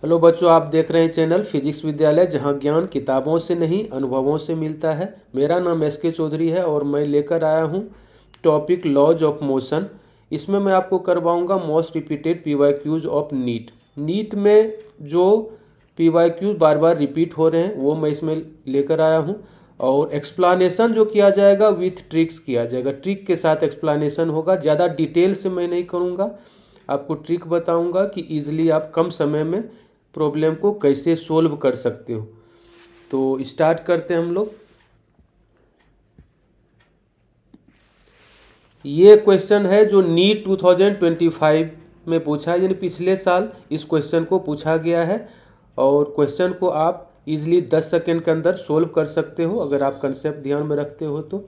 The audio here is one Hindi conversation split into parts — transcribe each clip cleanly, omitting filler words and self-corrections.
हेलो बच्चों, आप देख रहे हैं चैनल फिजिक्स विद्यालय, जहां ज्ञान किताबों से नहीं अनुभवों से मिलता है। मेरा नाम एस के चौधरी है और मैं लेकर आया हूं टॉपिक लॉज ऑफ मोशन। इसमें मैं आपको करवाऊंगा most repeated PYQs of NEET. NEET में जो पीवाईक्यूज बार बार रिपीट हो रहे हैं वो मैं इसमें लेकर आया हूं, और एक्सप्लानेशन जो किया जाएगा विथ ट्रिक्स किया जाएगा। ट्रिक के साथ एक्सप्लानेशन होगा। ज़्यादा डिटेल से मैं नहीं करूँगा, आपको ट्रिक बताऊंगा कि ईजिली आप कम समय में प्रॉब्लम को कैसे सोल्व कर सकते हो। तो स्टार्ट करते हैं हम लोग। ये क्वेश्चन है जो नीट 2025 में पूछा है, यानी पिछले साल इस क्वेश्चन को पूछा गया है। और क्वेश्चन को आप इजीली 10 सेकेंड के अंदर सोल्व कर सकते हो अगर आप कंसेप्ट ध्यान में रखते हो तो।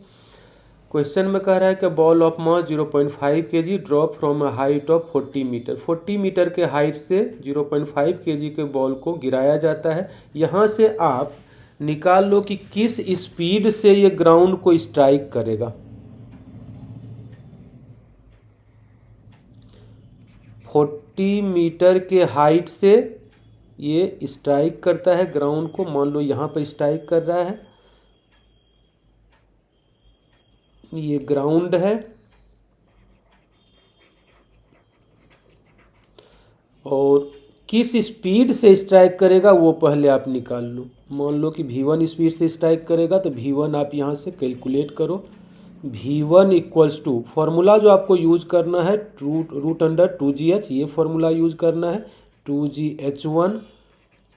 क्वेश्चन में कह रहा है कि ball of mass 0.5 kg drop from a height of 40 metre. 40 metre के हाइट से 0.5 kg के बॉल को गिराया जाता है। यहाँ से आप निकाल लो कि किस स्पीड से ये ग्राउंड को स्ट्राइक करेगा। 40 मीटर के हाइट से ये स्ट्राइक करता है ग्राउंड को। मान लो यहाँ पर स्ट्राइक कर रहा है, ये ग्राउंड है, और किस स्पीड से स्ट्राइक करेगा वो पहले आप निकाल लो। मान लो कि v1 स्पीड से स्ट्राइक करेगा तो v1 आप यहाँ से कैलकुलेट करो। v1 इक्वल्स टू, फॉर्मूला जो आपको यूज करना है रूट अंडर 2gh, ये फॉर्मूला यूज करना है 2gh1।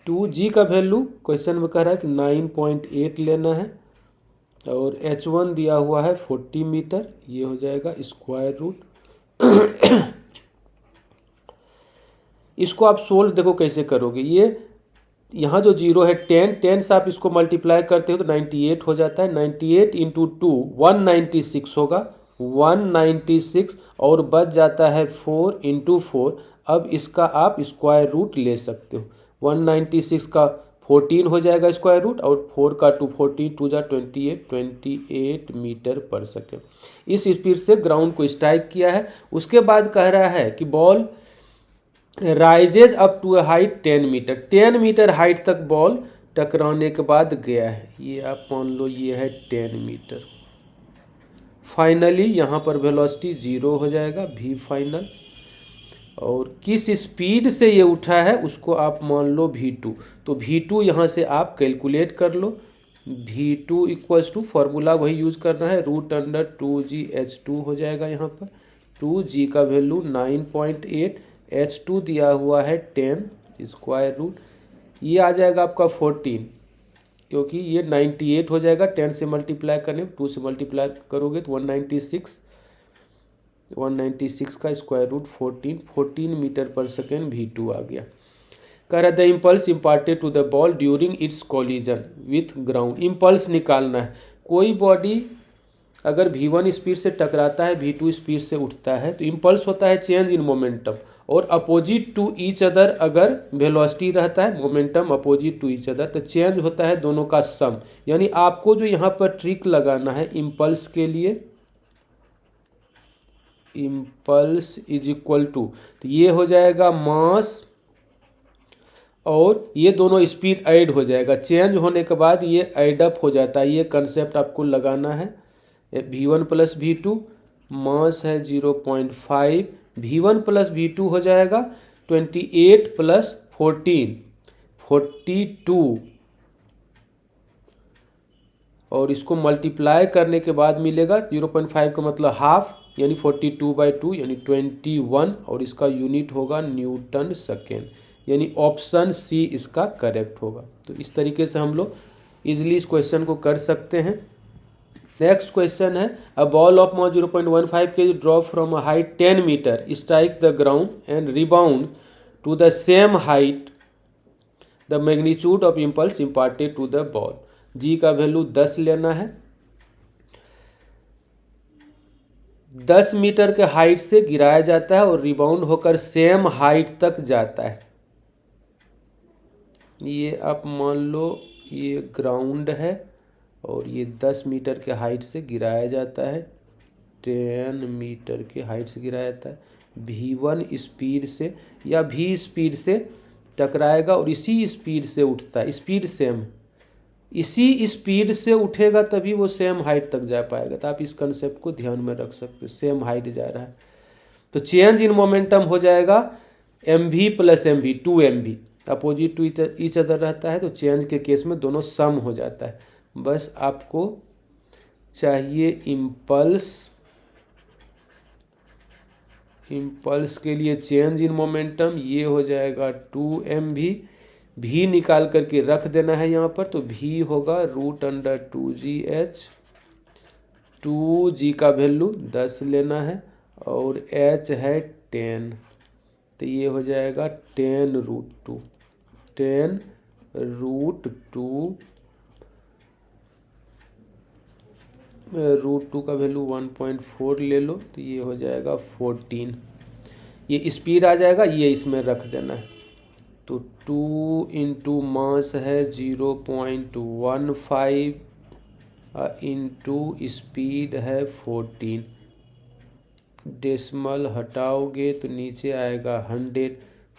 2g का वैल्यू क्वेश्चन में कह रहा है कि 9.8 लेना है, और h1 दिया हुआ है 40 मीटर, ये हो जाएगा स्क्वायर रूट। इसको आप सोल्व देखो कैसे करोगे। ये यहाँ जो जीरो है 10 से आप इसको मल्टीप्लाई करते हो तो 98 हो जाता है। 98 इंटू 2 196 होगा, 196, और बच जाता है 4 इंटू 4। अब इसका आप स्क्वायर रूट ले सकते हो। 196 का 14 हो जाएगा स्क्वायर रूट, और 4 का 2 14 2 जा 28 मीटर पर सेकेंड। इस स्पीड से ग्राउंड को स्ट्राइक किया है। उसके बाद कह रहा है कि ball rises up to a height 10 metre. 10 metre height तक बॉल टकराने के बाद गया है। ये आप मान लो ये है 10 मीटर। फाइनली यहाँ पर वेलोसिटी 0 हो जाएगा, v फाइनल। और किस स्पीड से ये उठा है उसको आप मान लो v2। तो v2 यहाँ से आप कैलकुलेट कर लो। v2 इक्वल्स टू, फॉर्मूला वही यूज करना है, रूट अंडर 2gh2 हो जाएगा। यहाँ पर 2g का वैल्यू 9.8, h2 दिया हुआ है 10, स्क्वायर रूट, ये आ जाएगा आपका 14, क्योंकि ये 98 हो जाएगा। 10 से मल्टीप्लाई करने, 2 से मल्टीप्लाई करोगे तो 196 का स्क्वायर रूट 14 मीटर पर सेकेंड v2 आ गया। कह रहा है the impulse imparted to the ball during its collision with ground. Impulse निकालना है। कोई बॉडी अगर v1 स्पीड से टकराता है, v2 स्पीड से उठता है, तो इम्पल्स होता है चेंज इन मोमेंटम। और अपोजिट टू ईच अदर अगर वेलोसिटी रहता है, momentum opposite to each other, तो चेंज होता है दोनों का सम। यानी आपको जो यहाँ पर ट्रिक लगाना है इम्पल्स के लिए, इम्पल्स इज इक्वल टू, तो ये हो जाएगा मास, और ये दोनों स्पीड ऐड हो जाएगा। चेंज होने के बाद ये ऐड अप हो जाता है। ये कंसेप्ट आपको लगाना है। v1 प्लस v2, मास है 0.5, v1 प्लस v2 हो जाएगा 28 प्लस 14 42, और इसको मल्टीप्लाई करने के बाद मिलेगा 0.5 का मतलब हाफ, यानी 42/2 यानी 21, और इसका यूनिट होगा न्यूटन सेकेंड। यानी ऑप्शन सी इसका करेक्ट होगा। तो इस तरीके से हम लोग इजीली इस क्वेश्चन को कर सकते हैं। नेक्स्ट क्वेश्चन है a ball of mass 0.15 kg drop from a height 10 metre strike the ground and rebound to the same height, the magnitude of impulse imparted to the ball. G का वैल्यू 10 लेना है। 10 मीटर के हाइट से गिराया जाता है और रिबाउंड होकर सेम हाइट तक जाता है। ये आप मान लो ये ग्राउंड है, और ये 10 मीटर के हाइट से गिराया जाता है, 10 मीटर के हाइट से गिराया जाता है v1 स्पीड से, या v स्पीड से टकराएगा और इसी स्पीड से उठता है, स्पीड सेम, इसी स्पीड से उठेगा तभी वो सेम हाइट तक जा पाएगा। तो आप इस कंसेप्ट को ध्यान में रख सकते हो, सेम हाइट जा रहा है तो चेंज इन मोमेंटम हो जाएगा mv plus mv, 2mv, opposite to each other रहता है तो चेंज के केस में दोनों सम हो जाता है। बस आपको चाहिए इम्पल्स के लिए चेंज इन मोमेंटम, ये हो जाएगा 2mv, v निकाल करके रख देना है यहाँ पर, तो v होगा √2gh, 2g का वैल्यू 10 लेना है और h है 10, तो ये हो जाएगा 10√2, 10√2 का वैल्यू 1.4 ले लो तो ये हो जाएगा 14, ये स्पीड आ जाएगा, ये इसमें रख देना है। तो 2 इंटू मास है 0.15 इंटू स्पीड है 14, डेसिमल हटाओगे तो नीचे आएगा 100,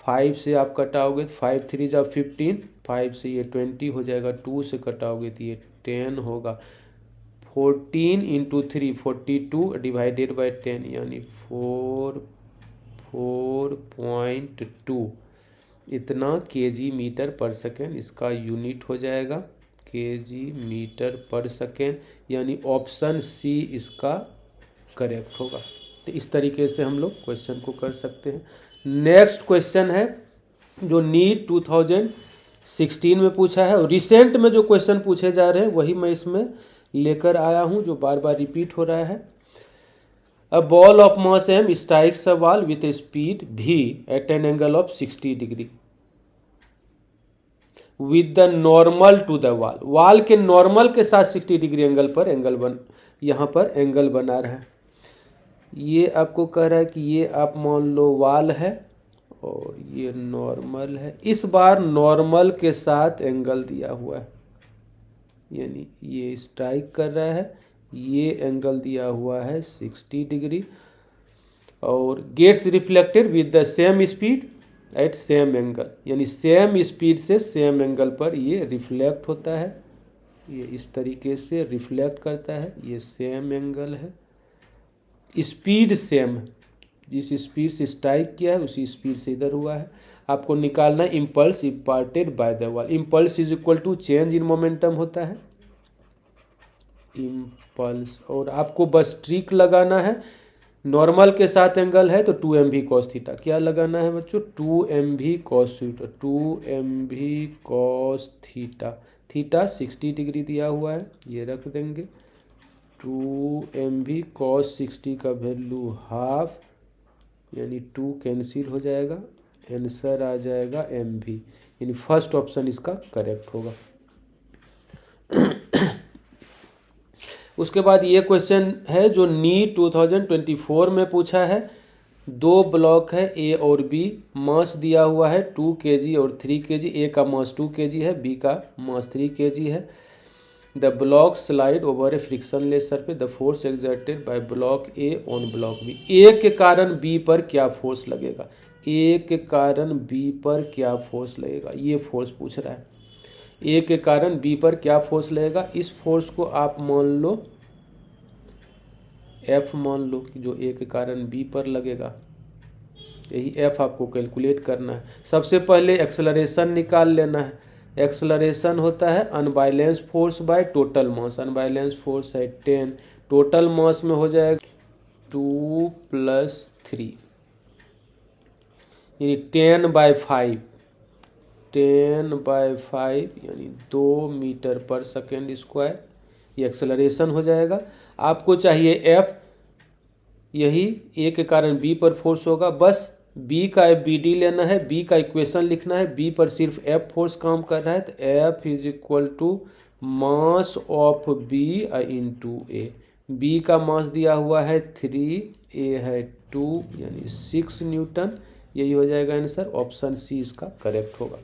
5 से आप कटाओगे तो 5 3 जा 15, 5 से ये 20 हो जाएगा, 2 से कटाओगे तो ये 10 होगा, 14 इंटू 3 42 डिवाइडेड बाई 10 यानी 4.2 इतना kg मीटर पर सेकेंड इसका यूनिट हो जाएगा, kg मीटर पर सेकेंड, यानी ऑप्शन सी इसका करेक्ट होगा। तो इस तरीके से हम लोग क्वेश्चन को कर सकते हैं। नेक्स्ट क्वेश्चन है जो नीट 2016 में पूछा है और रिसेंट में जो क्वेश्चन पूछे जा रहे हैं वही मैं इसमें लेकर आया हूं जो बार बार रिपीट हो रहा है। A ball of mass m strikes a ball with a speed v at an angle of 60 degree with the normal to the wall, wall के नॉर्मल के साथ 60 डिग्री एंगल पर यहाँ पर एंगल बना रहा है। ये आपको कह रहा है कि ये आप मान लो वॉल है और ये नॉर्मल है, इस बार नॉर्मल के साथ एंगल दिया हुआ है, यानी ये स्ट्राइक कर रहा है, ये एंगल दिया हुआ है 60 डिग्री और gets reflected with the same speed at same angle, यानी सेम स्पीड से सेम एंगल पर ये रिफ्लेक्ट होता है, ये इस तरीके से रिफ्लेक्ट करता है, ये सेम एंगल है, स्पीड सेम, जिस स्पीड से स्ट्राइक किया है उसी स्पीड से इधर हुआ है। आपको निकालना है impulse imparted by the wall, impulse is equal to change in momentum होता है इम्पल्स, और आपको बस ट्रिक लगाना है, नॉर्मल के साथ एंगल है तो 2mv cos थीटा, क्या लगाना है बच्चों 2mv cos theta, 2mv cos theta, theta 60 degree दिया हुआ है ये रख देंगे, 2mv cos 60 का वैल्यू हाफ यानी 2 कैंसिल हो जाएगा, आंसर आ जाएगा mv, यानी फर्स्ट ऑप्शन इसका करेक्ट होगा। उसके बाद ये क्वेश्चन है जो नीट 2024 में पूछा है, दो ब्लॉक है ए और बी, मास दिया हुआ है 2 kg और 3 kg, ए का मास 2 kg है, बी का मास 3 kg है। The block slide over a frictionless surface, the force exerted by block A on block B, A के कारण बी पर क्या फोर्स लगेगा, ए के कारण बी पर क्या फोर्स लगेगा, ये फोर्स पूछ रहा है, ए के कारण बी पर क्या फोर्स लगेगा। इस फोर्स को आप मान लो एफ मान लो कि जो ए के कारण बी पर लगेगा, यही एफ आपको कैलकुलेट करना है। सबसे पहले एक्सेलरेशन निकाल लेना है, एक्सेलरेशन होता है unbalance force by total mass, unbalance force है 10, टोटल मास में हो जाएगा 2 + 3 यानी 10/5, 10/5 यानी 2 मीटर पर सेकेंड स्क्वायर, ये एक्सेलरेशन हो जाएगा। आपको चाहिए एफ, यही ए के कारण बी पर फोर्स होगा, बस बी का एफ बी डी लेना है, बी का इक्वेशन लिखना है, बी पर सिर्फ एफ फोर्स काम कर रहा है तो F is equal to mass of B into A, B का मास दिया हुआ है 3, ए है 2 यानी 6 न्यूटन, यही हो जाएगा आंसर, ऑप्शन सी इसका करेक्ट होगा।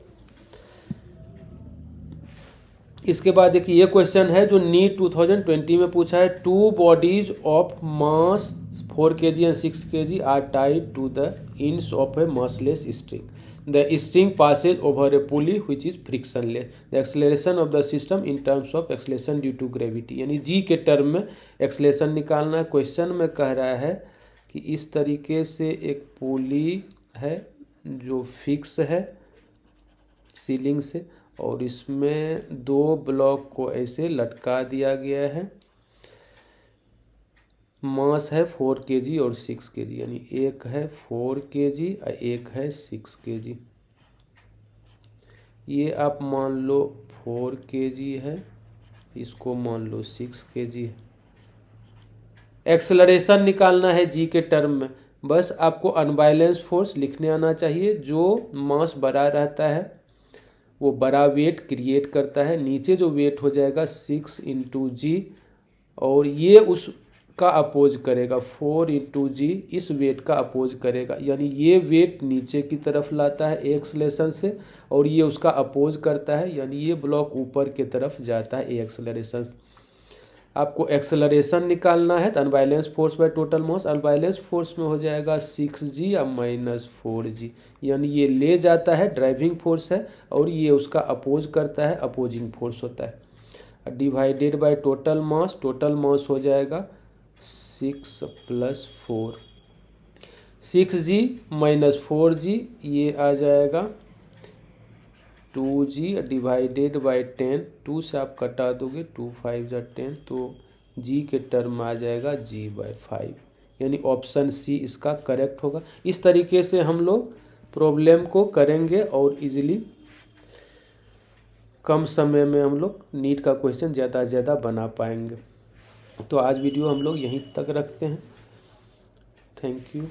इसके बाद देखिए ये क्वेश्चन है जो नीट 2020 में पूछा है। 2 bodies of mass 4 kg and 6 kg are tied to the ends of a massless string. The string passes over a pulley which is frictionless. The acceleration of the system in terms of acceleration due to gravity. यानी g के टर्म में एक्सलेशन निकालना है। क्वेश्चन में कह रहा है कि इस तरीके से एक पुली है जो फिक्स है सीलिंग से, और इसमें 2 ब्लॉक को ऐसे लटका दिया गया है। मास है 4 kg और 6 kg, यानी एक है 4 kg और एक है 6 kg। ये आप मान लो 4 kg है, इसको मान लो 6 kg है। एक्सेलरेशन निकालना है जी के टर्म में। बस आपको अनबैलेंस फोर्स लिखने आना चाहिए। जो मास बड़ा रहता है वो बड़ा वेट क्रिएट करता है। नीचे जो वेट हो जाएगा 6 × g, और ये उसका अपोज करेगा 4 × g, इस वेट का अपोज करेगा। यानी ये वेट नीचे की तरफ लाता है एक्सेलरेशन से, और ये उसका अपोज करता है, यानी ये ब्लॉक ऊपर की तरफ जाता है एक्सेलरेशन। आपको एक्सेलरेशन निकालना है तो unbalance force by total mass. Unbalance force में हो जाएगा 6g या -4g, यानी ये ले जाता है ड्राइविंग फोर्स है, और ये उसका अपोज करता है अपोजिंग फोर्स होता है। Divided by total mass, total mass हो जाएगा 6 + 4, 6g - 4g, ये आ जाएगा 2g डिवाइडेड बाय 10। 2 से आप कटा दोगे 2 × 5 = 10, तो g के टर्म में आ जाएगा g/5, यानी ऑप्शन सी इसका करेक्ट होगा। इस तरीके से हम लोग प्रॉब्लम को करेंगे और इजीली कम समय में हम लोग नीट का क्वेश्चन ज़्यादा से ज़्यादा बना पाएंगे। तो आज वीडियो हम लोग यहीं तक रखते हैं। Thank you.